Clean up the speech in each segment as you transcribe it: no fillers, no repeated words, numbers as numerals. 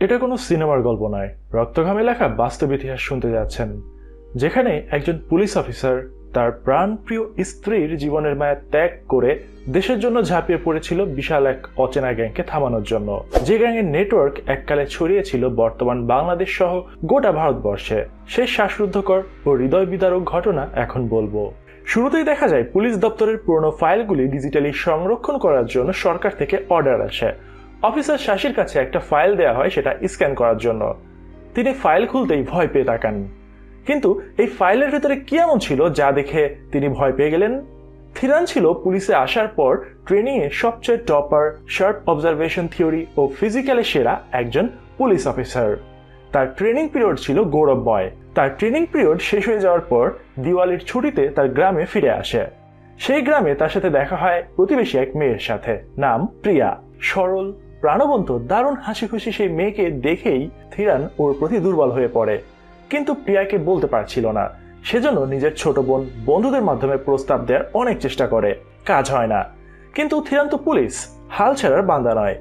এটা কোনো সিনেমার গল্প নয়, রক্তঘামে লেখা বাস্তব ইতিহাস শুনতে যাচ্ছেন, যেখানে একজন পুলিশ অফিসার তার প্রাণপ্রিয় স্ত্রীর জীবনের মায়া ত্যাগ করে দেশের জন্য ঝাঁপিয়ে পড়েছিল বিশাল এক অচেনা গ্যাংকে থামানোর জন্য, যে গ্যাংয়ের নেটওয়ার্ক এককালে ছড়িয়েছিল বর্তমান বাংলাদেশ সহ গোটা ভারতবর্ষে। সেই শ্বাসরুদ্ধকর ও হৃদয় বিদারক ঘটনা এখন বলবো। শুরুতেই দেখা যায় পুলিশ দপ্তরের পুরনো ফাইলগুলি ডিজিটালি সংরক্ষণ করার জন্য সরকার থেকে অর্ডার আসে। অফিসার শাসির কাছে একটা ফাইল দেয়া হয় সেটা স্ক্যান করার জন্য। তিনি ফাইল খুলতেই ভয় পেয়ে তাকান, কিন্তু এই ফাইলের ভেতরে কি এমন ছিল যা দেখে তিনি ভয় পেয়ে গেলেন? থিরান ছিল পুলিশে আসার পর ট্রেনিং এ সবচেয়ে টপার, শার্প অবজারভেশন থিওরি ও ফিজিক্যালে সেরা একজন পুলিশ অফিসার। তার ট্রেনিং পিরিয়ড ছিল গৌরবময়। তার ট্রেনিং পিরিয়ড শেষ হয়ে যাওয়ার পর দিওয়ালির ছুটিতে তার গ্রামে ফিরে আসে। সেই গ্রামে তার সাথে দেখা হয় প্রতিবেশী এক মেয়ের সাথে, নাম প্রিয়া। সরল, প্রাণবন্ত, দারুণ হাসি খুশি সেই মেয়েকে দেখেই থিরান ওর প্রতি দুর্বল হয়ে পড়ে, কিন্তু প্রিয়াকে বলতে পারছিল না। সেজন্য নিজের ছোট বোন বন্ধুদের মাধ্যমে প্রস্তাব দেওয়ার অনেক চেষ্টা করে, কাজ হয় না। কিন্তু থিরান তো পুলিশ, হাল ছাড়ার বান্দা নয়।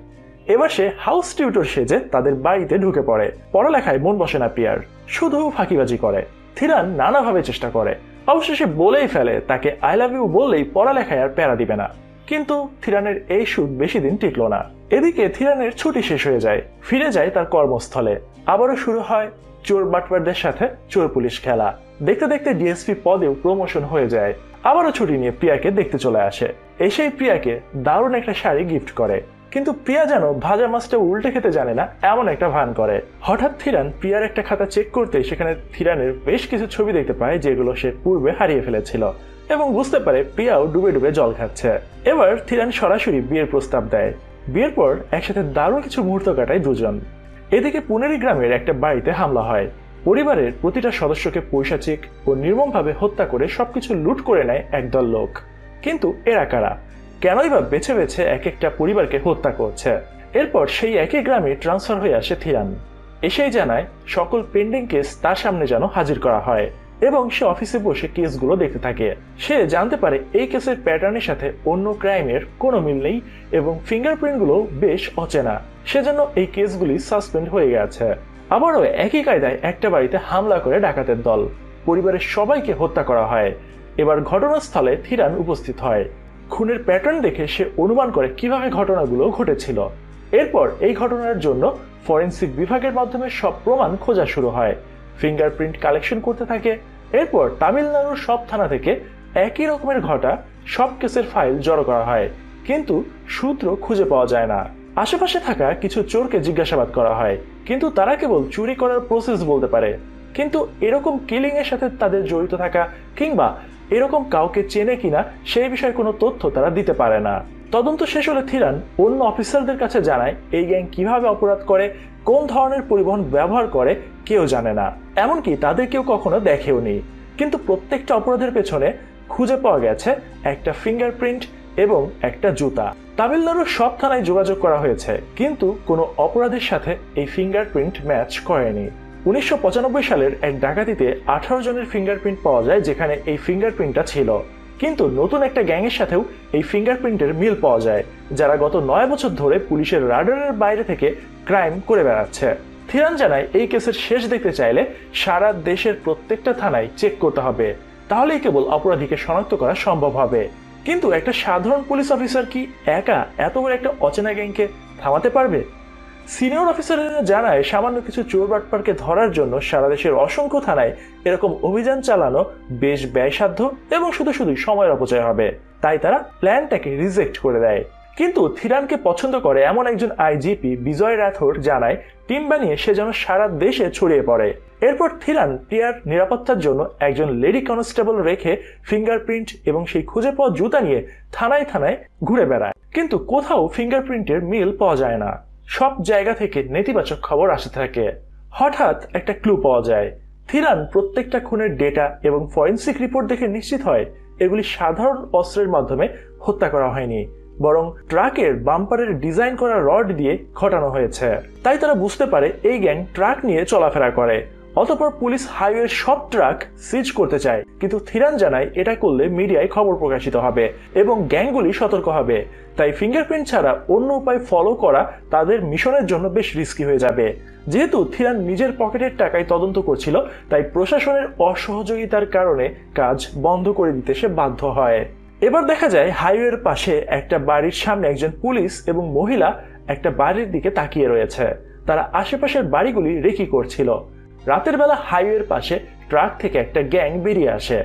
এবার সে হাউস টিউটর সেজে তাদের বাড়িতে ঢুকে পড়ে। পড়ালেখায় মন বসে না প্রিয়ার, শুধু ফাঁকিবাজি করে। থিরান নানাভাবে চেষ্টা করে, অবশেষে বলেই ফেলে তাকে আই লাভ ইউ বললেই পড়ালেখায় আর প্যারা দিবে না। কিন্তু থিরানের এই সুখ বেশি দিন টিকল না। এদিকে থিরানের ছুটি শেষ হয়ে যায়, ফিরে যায় তার কর্মস্থলে। আবারও শুরু হয় চোর বাটপারদের সাথে চোর পুলিশ খেলা। দেখতে দেখতে ডিএসপি পদেও প্রমোশন হয়ে যায়। আবারও ছুটি নিয়ে প্রিয়াকে দেখতে চলে আসে। এসেই প্রিয়াকে দারুণ একটা শাড়ি গিফট করে, কিন্তু প্রিয়া যেন ভাজা মাছটা উল্টে খেতে জানে না এমন একটা ভান করে। হঠাৎ থিরান প্রিয়ার একটা খাতা চেক করতে সেখানে থিরানের বেশ কিছু ছবি দেখতে পায় যেগুলো সে পূর্বে হারিয়ে ফেলেছিল, এবং বুঝতে পারে প্রিয়াও ডুবে ডুবে জল খাচ্ছে। এবার থিরান সরাসরি বিয়ের প্রস্তাব দেয়। বিয়ের পর একসাথে দারুণ কিছু মুহূর্ত কাটায় দুজন। এদিকে পুনেরি গ্রামের একটা বাড়িতে হামলা হয়। পরিবারের প্রতিটা সদস্যকে পৈশাচিক ও নির্মমভাবে হত্যা করে সবকিছু লুট করে নেয় একদল লোক। কিন্তু এরা কারা? কেনই বা বেছে বেছে এক একটা পরিবারকে হত্যা করছে? এরপর সেই একই গ্রামে ট্রান্সফার হয়ে আসে থিরান। এসেই জানায় সকল পেন্ডিং কেস তার সামনে যেন হাজির করা হয়, এবং সে অফিসে বসে কেসগুলো দেখতে থাকে। সে জানতে পারে এই কেসের প্যাটার্নের সাথে অন্য ক্রাইমের কোনো মিল নেই, এবং ফিঙ্গারপ্রিন্টগুলো বেশ অচেনা। সেজন্য এই কেসগুলি সাসপেন্ড হয়ে গেছে। আবারও একই কায়দায় একটা বাড়িতে হামলা করে ডাকাতের দল, পরিবারের সবাইকে হত্যা করা হয়। এবার ঘটনাস্থলে থিরান উপস্থিত হয়। খুনের প্যাটার্ন দেখে সে অনুমান করে কিভাবে ঘটনাগুলো ঘটেছিল। এরপর এই ঘটনার জন্য ফরেন্সিক বিভাগের মাধ্যমে সব প্রমাণ খোঁজা শুরু হয়। ফিঙ্গারপ্রিন্ট কালেকশন করতে থাকে। এরপর তামিলনাড়ুর সব থানা থেকে একই রকমের ঘটা সব কেসের ফাইল জড়ো করা হয়, কিন্তু সূত্র খুঁজে পাওয়া যায় না। আশেপাশে থাকা কিছু চোরকে জিজ্ঞাসাবাদ করা হয়, কিন্তু তারা কেবল চুরি করার প্রসেস বলতে পারে। কিন্তু এরকম কিলিং এর সাথে তাদের জড়িত থাকা কিংবা এরকম কাউকে চেনে কিনা সেই বিষয়ে কোনো তথ্য তারা দিতে পারে না। তদন্ত শেষ হলে থিরান অন্য অফিসারদের কাছে জানায় এই গ্যাং কিভাবে অপরাধ করে, কোন ধরনের পরিবহন ব্যবহার করে কেউ জানে না, এমনকি তাদের কেউ কখনো দেখেও নি। কিন্তু প্রত্যেকটা অপরাধের পেছনে খুঁজে পাওয়া গেছে একটা ফিঙ্গারপ্রিন্ট এবং একটা জুতা। তামিলনাড়ুর সব থানায় যোগাযোগ করা হয়েছে, কিন্তু কোনো অপরাধের সাথে এই ফিঙ্গারপ্রিন্ট ম্যাচ করেনি। 1995 সালের এক ডাকাতিতে 18 জনের ফিঙ্গারপ্রিন্ট পাওয়া যায় যেখানে এই ফিঙ্গারপ্রিন্টটা ছিল, কিন্তু নতুন একটা গ্যাংয়ের সাথেও এই ফিঙ্গারপ্রিন্টের মিল পাওয়া যায়, যারা গত 9 বছর ধরে পুলিশের রাডারের বাইরে থেকে ক্রাইম করে বেড়াচ্ছে। থিরান জানায় এই কেসের শেষ দেখতে চাইলে সারা দেশের প্রত্যেকটা থানায় চেক করতে হবে, তাহলেই কেবল অপরাধীকে শনাক্ত করা সম্ভব হবে। কিন্তু একটা সাধারণ পুলিশ অফিসার কি একা এত বড় একটা অচেনা গ্যাংকে থামাতে পারবে? সিনিয়র অফিসাররা জানায় সামান্য কিছু চোর বাটপারকে ধরার জন্য সারা দেশের অসংখ্য থানায় এরকম অভিযান চালানো বেশ ব্যয়সাধ্য এবং শুধু শুধু সময়ের অপচয় হবে। তাই তারা প্ল্যানটাকে রিজেক্ট করে দেয়। কিন্তু থিরানকে পছন্দ করে এমন একজন আইজিপি বিজয় রাথোর জানায় টিম বানিয়ে সে যেন সারা দেশে ছড়িয়ে পড়ে। এরপর থিরান প্রিয়ার নিরাপত্তার জন্য একজন লেডি কনস্টেবল রেখে ফিঙ্গারপ্রিন্ট এবং সেই খুঁজে পাওয়া জুতা নিয়ে থানায় থানায় ঘুরে বেড়ায়, কিন্তু কোথাও ফিঙ্গারপ্রিন্টের মিল পাওয়া যায় না। সব জায়গা থেকে নেতিবাচক খবর আসতে থাকে। হঠাৎ একটা ক্লু পাওয়া যায়। থিরান প্রত্যেকটা খুনের ডেটা এবং ফরেন্সিক রিপোর্ট দেখে নিশ্চিত হয় এগুলি সাধারণ অস্ত্রের মাধ্যমে হত্যা করা হয়নি, বরং ট্রাকের বাম্পারের ডিজাইন করা রড দিয়ে ঘটানো হয়েছে। তাই তারা বুঝতে পারে এই গ্যাং ট্রাক নিয়ে চলাফেরা করে। অতঃপর পুলিশ হাইওয়ের সব ট্রাক সিজ করতে চায়, কিন্তু থিরান জানায় এটা করলে মিডিয়ায় খবর প্রকাশিত হবে এবং গ্যাংগুলি সতর্ক হবে। তাই ফিঙ্গারপ্রিন্ট ছাড়া অন্য উপায় ফলো করা তাদের মিশনের জন্য বেশ রিস্কি হয়ে যাবে। যেহেতু থিরান নিজের পকেটের টাকায় তদন্ত করছিল, তাই প্রশাসনের অসহযোগিতার কারণে কাজ বন্ধ করে দিতে সে বাধ্য হয়। এবার দেখা যায় হাইওয়ের পাশে একটা বাড়ির সামনে একজন পুলিশ এবং মহিলা একটা বাড়ির দিকে তাকিয়ে রয়েছে। তারা আশেপাশের বাড়িগুলি রেকি করছিল। রাতের বেলা হাইওয়ের পাশে ট্রাক থেকে একটা গ্যাং বেরিয়ে আসে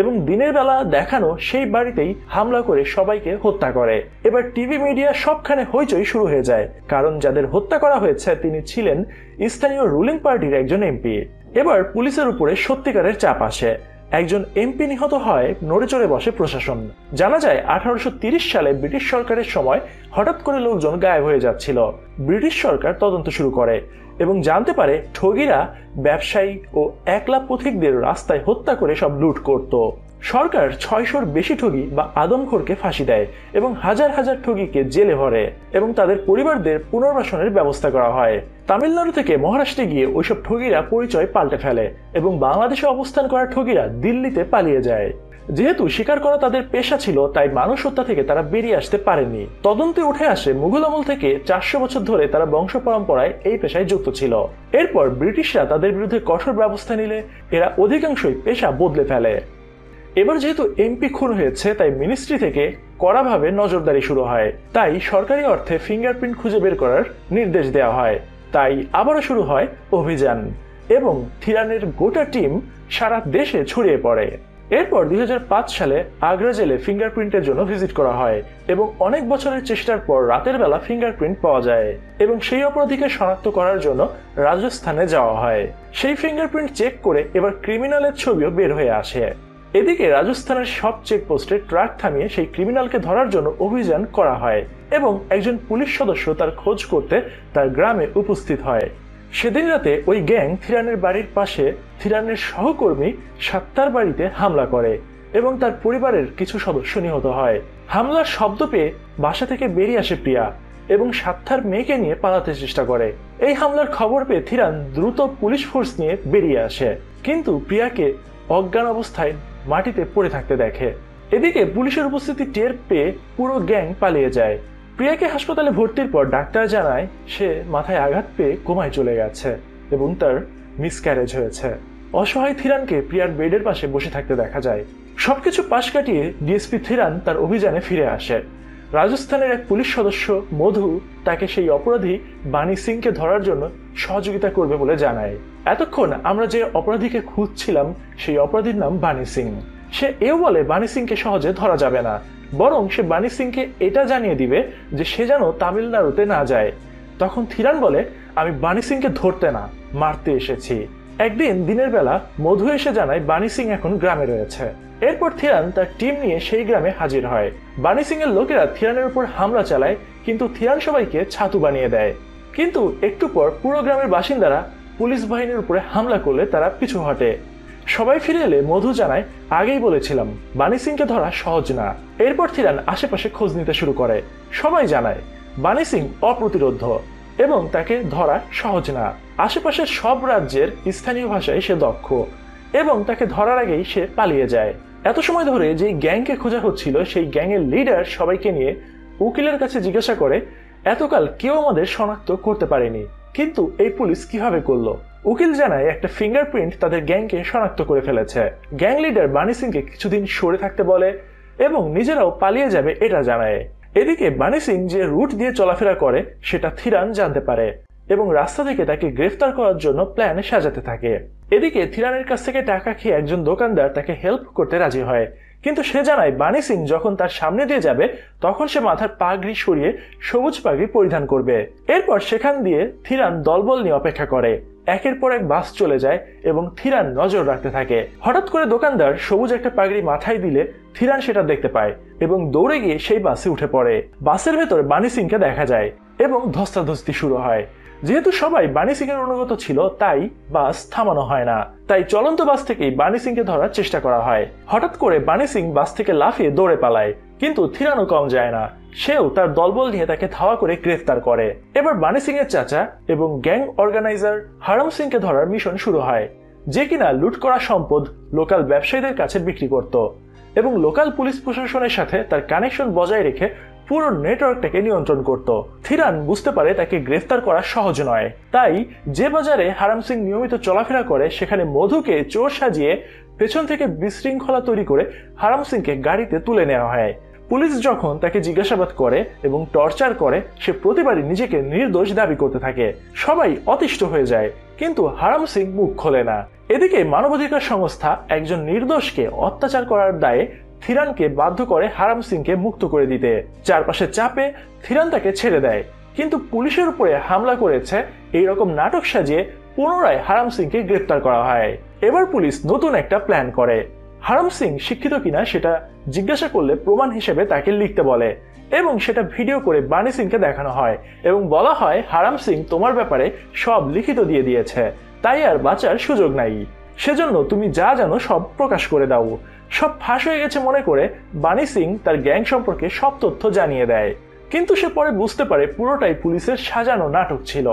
এবং দিনের বেলা দেখানো সেই বাড়িতেই হামলা করে সবাইকে হত্যা করে। এবার টিভি মিডিয়া সবখানে হইচই শুরু হয়ে যায়, কারণ যাদের হত্যা করা হয়েছে তিনি ছিলেন স্থানীয় রুলিং পার্টির একজন এমপি। এবার পুলিশের উপরে সত্যিকারের চাপ আসে। একজন এমপি নিহত হয়, নড়ে চড়ে বসে প্রশাসন। জানা যায় 1830 সালে ব্রিটিশ সরকারের সময় হঠাৎ করে লোকজন গায়েব হয়ে যাচ্ছিল। ব্রিটিশ সরকার তদন্ত শুরু করে এবং জানতে পারে ঠগীরা ব্যবসায়ী ও একলা পথিকদের রাস্তায় হত্যা করে সব লুট করত। সরকার 600-র বেশি ঠগী বা আদমখোরকে ফাঁসি দেয় এবং হাজার হাজার ঠগীকে জেলে ভরে এবং তাদের পরিবারদের পুনর্বাসনের ব্যবস্থা করা হয়। তামিলনাড়ু থেকে মহারাষ্ট্রে গিয়ে ওইসব ঠগীরা পরিচয় পাল্টে ফেলে এবং বাংলাদেশে অবস্থান করা ঠগীরা দিল্লিতে পালিয়ে যায়। যেহেতু শিকার করা তাদের পেশা ছিল, তাই মানুষ হত্যা থেকে তারা বেরিয়ে আসতে পারেনি। তদন্তে উঠে আসে মুঘল আমল থেকে 400 বছর ধরে তারা বংশ পরম্পরায় এই পেশায় যুক্ত ছিল। এরপর ব্রিটিশরা তাদের বিরুদ্ধে কঠোর ব্যবস্থা নিলে এরা অধিকাংশই পেশা বদলে ফেলে। এবার যেহেতু এমপি খুন হয়েছে, তাই মিনিস্ট্রি থেকে কড়াভাবে নজরদারি শুরু হয়। তাই সরকারি অর্থে ফিঙ্গারপ্রিন্ট খুঁজে বের করার নির্দেশ দেওয়া হয়। তাই আবারও শুরু হয় অভিযান এবং থিরানের গোটা টিম সারা দেশে ছড়িয়ে পড়ে। এরপর 2005 সালে আগ্রা জেলে ফিঙ্গারপ্রিন্টের জন্য ভিজিট করা হয় এবং অনেক বছরের চেষ্টার পর রাতের বেলা ফিঙ্গারপ্রিন্ট পাওয়া যায় এবং সেই অপরাধীকে শনাক্ত করার জন্য রাজস্থানে যাওয়া হয়। সেই ফিঙ্গারপ্রিন্ট চেক করে এবার ক্রিমিনালের ছবিও বের হয়ে আসে। এদিকে রাজস্থানের সব চেকপোস্টে ট্রাক থামিয়ে সেই ক্রিমিনালকে ধরার জন্য অভিযান করা হয় এবং একজন পুলিশ সদস্য তার খোঁজ করতে তার গ্রামে উপস্থিত হয়। সেদিন রাতে ওই গ্যাং থিরানের বাড়ির পাশে থিরানের সহকর্মী সাত্তার বাড়িতে হামলা করে এবং তার পরিবারের কিছু সদস্য নিহত হয়। হামলার শব্দ পেয়ে বাসা থেকে বেরিয়ে আসে প্রিয়া এবং সাত্তার মেয়েকে নিয়ে পালাতে চেষ্টা করে। এই হামলার খবর পেয়ে থিরান দ্রুত পুলিশ ফোর্স নিয়ে বেরিয়ে আসে, কিন্তু প্রিয়াকে অজ্ঞান অবস্থায় মাটিতে পড়ে থাকতে দেখে। এদিকে পুলিশের উপস্থিতি টের পেয়ে পুরো গ্যাং পালিয়ে যায়। প্রিয়াকে হাসপাতালে ভর্তির পর ডাক্তার জানায় সে মাথায় আঘাত পেয়ে কোমায় চলে গেছে এবং তার মিসক্যারেজ হয়েছে। অসহায় থিরানকে প্রিয়ার বেডের পাশে বসে থাকতে দেখা যায়। সবকিছু পাশ কাটিয়ে ডিএসপি থিরান তার অভিযানে ফিরে আসে। রাজস্থানের এক পুলিশ সদস্য মধু তাকে সেই অপরাধী বাণী সিংকে ধরার জন্য সহযোগিতা করবে বলে জানায়। এতক্ষণ আমরা যে অপরাধীকে খুঁজছিলাম সেই অপরাধীর নাম বাণী সিং। সে এও বলে বাণী সিংকে সহজে ধরা যাবে না, বরং সে বাণী সিংকে এটা জানিয়ে দিবে যে সে যেন তামিলনাড়ুতে না যায়। তখন থিরান বলে, আমি বাণী সিংকে ধরতে না, মারতে এসেছি। একদিন দিনের বেলা মধু এসে জানায় বাণী সিং এখন গ্রামে রয়েছে। এরপর থিরান তার টিম নিয়ে সেই গ্রামে হাজির হয়। বাণী সিং এর লোকেরা থিরানের উপর হামলা চালায়, কিন্তু থিরান সবাইকে ছাতু বানিয়ে দেয়। কিন্তু একটু পর পুরো গ্রামের বাসিন্দারা পুলিশ বাহিনীর উপরে হামলা করলে তারা পিছু হটে। সবাই ফিরে এলে মধু জানায়, আগেই বলেছিলাম বাণী সিংকে ধরা সহজ না। এরপর থিরান আশেপাশে খোঁজ নিতে শুরু করে। সবাই জানায় বাণী সিং অপ্রতিরোধ্য এবং তাকে ধরা সহজ না। আশেপাশের সব রাজ্যের স্থানীয় ভাষায় সে দক্ষ এবং তাকে ধরার আগেই সে পালিয়ে যায়। এত সময় ধরে যে গ্যাংকে খোঁজা হচ্ছিল, সেই গ্যাংয়ের লিডার সবাইকে নিয়ে উকিলের কাছে জিজ্ঞাসা করে, এতকাল কেউ আমাদের শনাক্ত করতে পারেনি, কিন্তু এই পুলিশ কিভাবে করলো? উকিল জানায় একটা ফিঙ্গারপ্রিন্ট তাদের গ্যাংকে শনাক্ত করে ফেলেছে। গ্যাং লিডার বাণী সিংকে কিছুদিন সরে থাকতে বলে এবং নিজেরাও পালিয়ে যাবে এটা জানায়। এদিকে বাণী সিং যে রুট দিয়ে চলাফেরা করে সেটা থিরান জানতে পারে এবং রাস্তা থেকে তাকে গ্রেফতার করার জন্য প্ল্যান সাজাতে থাকে। এদিকে থিরানের কাছ থেকে টাকা খেয়ে একজন দোকানদার তাকে হেল্প করতে রাজি হয়, কিন্তু সে জানায় বাণী সিং যখন তার সামনে দিয়ে যাবে তখন সে মাথার পাগড়ি সরিয়ে সবুজ পাগড়ি পরিধান করবে। এরপর সেখান দিয়ে থিরান দলবল নিয়ে অপেক্ষা করে। একের পর এক বাস চলে যায় এবং থিরান নজর রাখতে থাকে। হঠাৎ করে দোকানদার সবুজ একটা পাগড়ি মাথায় দিলে থিরান সেটা দেখতে পায় এবং দৌড়ে গিয়ে সেই বাসে উঠে পড়ে। বাসের ভেতর বাণী সিংকে দেখা যায় এবং ধস্তাধস্তি শুরু হয়। যেহেতু সবাই বাণী সিং এর অনুগত ছিল, তাই বাস থামানো হয় না। তাই চলন্ত বাস থেকেই বাণী সিংকে ধরার চেষ্টা করা হয়। হঠাৎ করে বাণী সিং বাস থেকে লাফিয়ে দৌড়ে পালায়, কিন্তু থিরানও কম যায় না সেও তার দলবল নিয়ে তাকে ধাওয়া করে গ্রেফতার করে। এবার বানি সিং এর চাচা এবং গ্যাং অর্গানাইজার হারাম সিং কে ধরার মিশন শুরু হয়, যে কিনা লুট করা সম্পদ লোকাল ব্যবসায়ীদের কাছে বিক্রি করত এবং লোকাল পুলিশ প্রশাসনের সাথে তার কানেকশন বজায় রেখে পুরো নেটওয়ার্কটাকে নিয়ন্ত্রণ করত। থিরান বুঝতে পারে তাকে গ্রেফতার করা সহজ নয়, তাই যে বাজারে হারাম সিং নিয়মিত চলাফেরা করে সেখানে মধুকে চোর সাজিয়ে পেছন থেকে বিশৃঙ্খলা তৈরি করে হারাম সিংকে গাড়িতে তুলে নেওয়া হয়। পুলিশ যখন তাকে জিজ্ঞাসাবাদ করে এবং টর্চার করে, সে প্রতিবারই নিজেকে নির্দোষ দাবি করতে থাকে। সবাই অতিষ্ঠ হয়ে যায়, কিন্তু হারাম সিং মুখ খোলে না। এদিকে মানবাধিকার সংস্থা একজন নির্দোষকে অত্যাচার করার দায়ে থিরানকে বাধ্য করে হারাম সিংকে মুক্ত করে দিতে। চারপাশে চাপে থিরান তাকে ছেড়ে দেয়, কিন্তু পুলিশের উপরে হামলা করেছে এইরকম নাটক সাজিয়ে পুনরায় হারাম সিংকে গ্রেফতার করা হয়। এবার পুলিশ নতুন একটা প্ল্যান করে। হারাম সিং শিক্ষিত কিনা সেটা জিজ্ঞাসা করলে প্রমাণ হিসেবে তাকে লিখতে বলে এবং সেটা ভিডিও করে বানি সিংকে দেখানো হয় এবং বলা হয়, হারাম সিং তোমার ব্যাপারে সব লিখিত দিয়ে দিয়েছে, তাই আর বাঁচার সুযোগ নাই। সেজন্য তুমি যা জানো সব প্রকাশ করে দাও। সব ফাঁস হয়ে গেছে মনে করে বানি সিং তার গ্যাং সম্পর্কে সব তথ্য জানিয়ে দেয়, কিন্তু সে পরে বুঝতে পারে পুরোটাই পুলিশের সাজানো নাটক ছিল।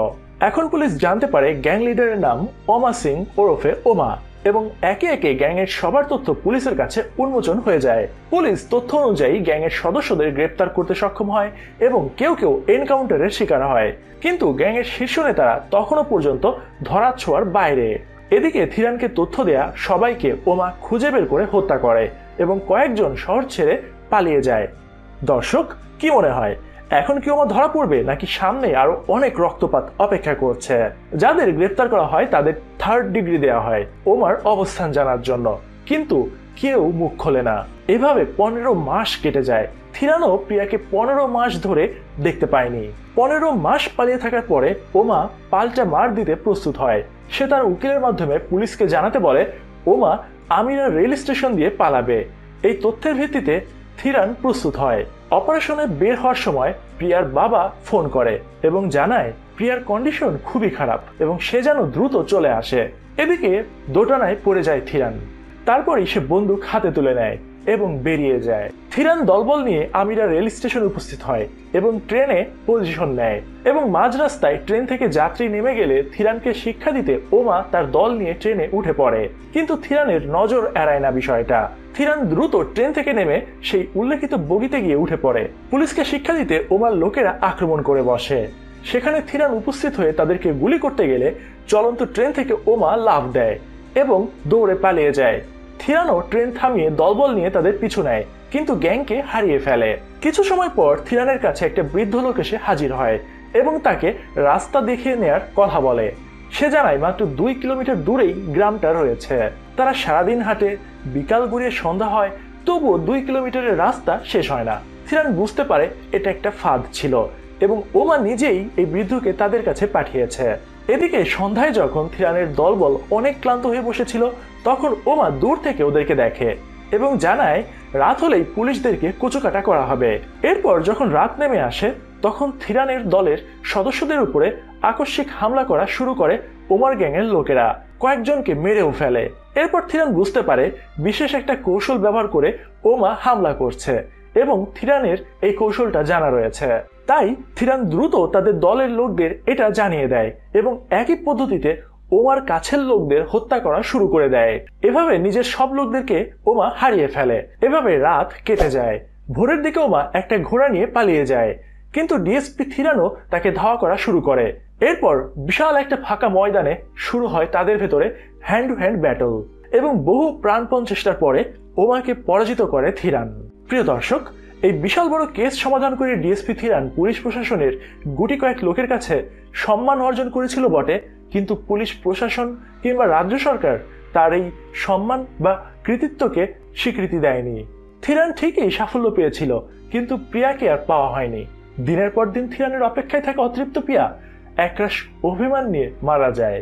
এখন পুলিশ জানতে পারে গ্যাং লিডারের নাম ওমা সিং ওরফে ওমা, এবং একে একে গ্যাংয়ের সবার তথ্য পুলিশের কাছে উন্মোচন হয়ে যায়। পুলিশ তথ্য অনুযায়ী গ্যাংয়ের সদস্যদের গ্রেপ্তার করতে সক্ষম হয় এবং কেউ কেউ এনকাউন্টারের শিকার হয়, কিন্তু গ্যাংয়ের শীর্ষ নেতারা তখনও পর্যন্ত ধরাছোঁয়ার বাইরে। এদিকে থিরানকে তথ্য দেয়া সবাইকে ওমা খুঁজে বের করে হত্যা করে এবং কয়েকজন শহর ছেড়ে পালিয়ে যায়। দর্শক, কি মনে হয়, এখন কি ওমা ধরা পড়বে নাকি সামনে আরো অনেক রক্তপাত অপেক্ষা করছে? যাদের গ্রেফতার করা হয় তাদের 3rd ডিগ্রি দেওয়া হয় ওমার অবস্থান জানার জন্য, কিন্তু কেউ মুখ খোলে না। এভাবে 15 মাস কেটে যায়। থিরানও প্রিয়াকে 15 মাস ধরে দেখতে পায়নি। 15 মাস পালিয়ে থাকার পরে ওমা পাল্টা মার দিতে প্রস্তুত হয়। সে তার উকিলের মাধ্যমে পুলিশকে জানাতে বলে ওমা আমিরা রেল স্টেশন দিয়ে পালাবে। এই তথ্যের ভিত্তিতে থিরান প্রস্তুত হয়। অপারেশনে বের হওয়ার সময় প্রিয়ার বাবা ফোন করে এবং জানায় প্রিয়ার কন্ডিশন খুবই খারাপ এবং সে যেন দ্রুত চলে আসে। এদিকে দোটানায় পড়ে যায় থিরান। তারপরই সে বন্দুক হাতে তুলে নেয় এবং বেরিয়ে যায়। থিরান দলবল নিয়ে আমিরা রেল স্টেশনে উপস্থিত হয় এবং ট্রেনে পজিশন নেয় এবং মাঝ রাস্তায় ট্রেন থেকে যাত্রী নেমে গেলে থিরানকে শিক্ষা দিতে ওমা তার দল নিয়ে ট্রেনে উঠে পড়ে, কিন্তু থিরানের নজর এড়ায় না বিষয়টা। থিরান দ্রুত ট্রেন থেকে নেমে সেই উল্লেখিত বগিতে গিয়ে উঠে পড়ে। পুলিশকে শিক্ষা দিতে ওমার লোকেরা আক্রমণ করে বসে। সেখানে থিরান উপস্থিত হয়ে তাদেরকে গুলি করতে গেলে চলন্ত ট্রেন থেকে ওমা লাফ দেয় এবং দৌড়ে পালিয়ে যায়। থিরানও ট্রেন থামিয়ে দলবল নিয়ে তাদের পিছু নেয়, কিন্তু গ্যাংকে হারিয়ে ফেলে। কিছু সময় পর থিরানের কাছে একটা বৃদ্ধ লোক এসে হাজির হয় এবং তাকে রাস্তা দেখিয়ে নেয়ার কথা বলে। সে জানায় মাত্র 2 কিলোমিটার দূরেই গ্রামটা রয়েছে। তারা সারাদিন হাঁটে, বিকাল গড়িয়ে সন্ধ্যা হয়, তবুও 2 কিলোমিটারের রাস্তা শেষ হয় না। থিরান বুঝতে পারে এটা একটা ফাঁদ ছিল এবং ওমা নিজেই এই বৃদ্ধকে তাদের কাছে পাঠিয়েছে। এদিকে সন্ধ্যায় যখন থিরানের দলবল অনেক ক্লান্ত হয়ে বসেছিল, তখন ওমা দূর থেকে ওদেরকে দেখে এবং জানায় রাত হলেই পুলিশদেরকে কুচোকাটা করা হবে। এরপর যখন রাত নেমে আসে তখন থিরানের দলের সদস্যদের উপরে আকস্মিক হামলা করা শুরু করে ওমার গ্যাংয়ের লোকেরা, কয়েকজনকে মেরেও ফেলে। এরপর থিরান বুঝতে পারে বিশেষ একটা কৌশল ব্যবহার করে ওমা হামলা করছে এবং থিরানের এই কৌশলটা জানা রয়েছে। তাই থিরান দ্রুত তাদের দলের লোকদের এটা জানিয়ে দেয় এবং একই পদ্ধতিতে ওমার কাছের লোকদের হত্যা করা শুরু করে দেয়। এভাবে নিজের সব লোকদেরকে ওমা হারিয়ে ফেলে। এভাবে রাত কেটে যায়। ভোরের দিকে ওমা একটা ঘোড়া নিয়ে পালিয়ে যায়, কিন্তু ডিএসপি থিরানও তাকে ধাওয়া করা শুরু করে। এরপর বিশাল একটা ফাঁকা ময়দানে শুরু হয় তাদের ভেতরে হ্যান্ড টু হ্যান্ড ব্যাটল এবং বহু প্রাণপণ চেষ্টার পরে ওমাকে পরাজিত করে থিরান। প্রিয় দর্শক, এই বিশাল বড় কেস সমাধান করে ডিএসপি থিরান পুলিশ প্রশাসনের গুটি কয়েক লোকের কাছে সম্মান অর্জন করেছিল বটে, কিন্তু পুলিশ প্রশাসন কিংবা রাজ্য সরকার তার এই সম্মান বা কৃতিত্বকে স্বীকৃতি দেয়নি। থিরান ঠিকই সাফল্য পেয়েছিল, কিন্তু প্রিয়াকে আর পাওয়া হয়নি। দিনের পর দিন থিরানের অপেক্ষায় থাকা অতৃপ্ত প্রিয়া একরাশ অভিমান নিয়ে মারা যায়।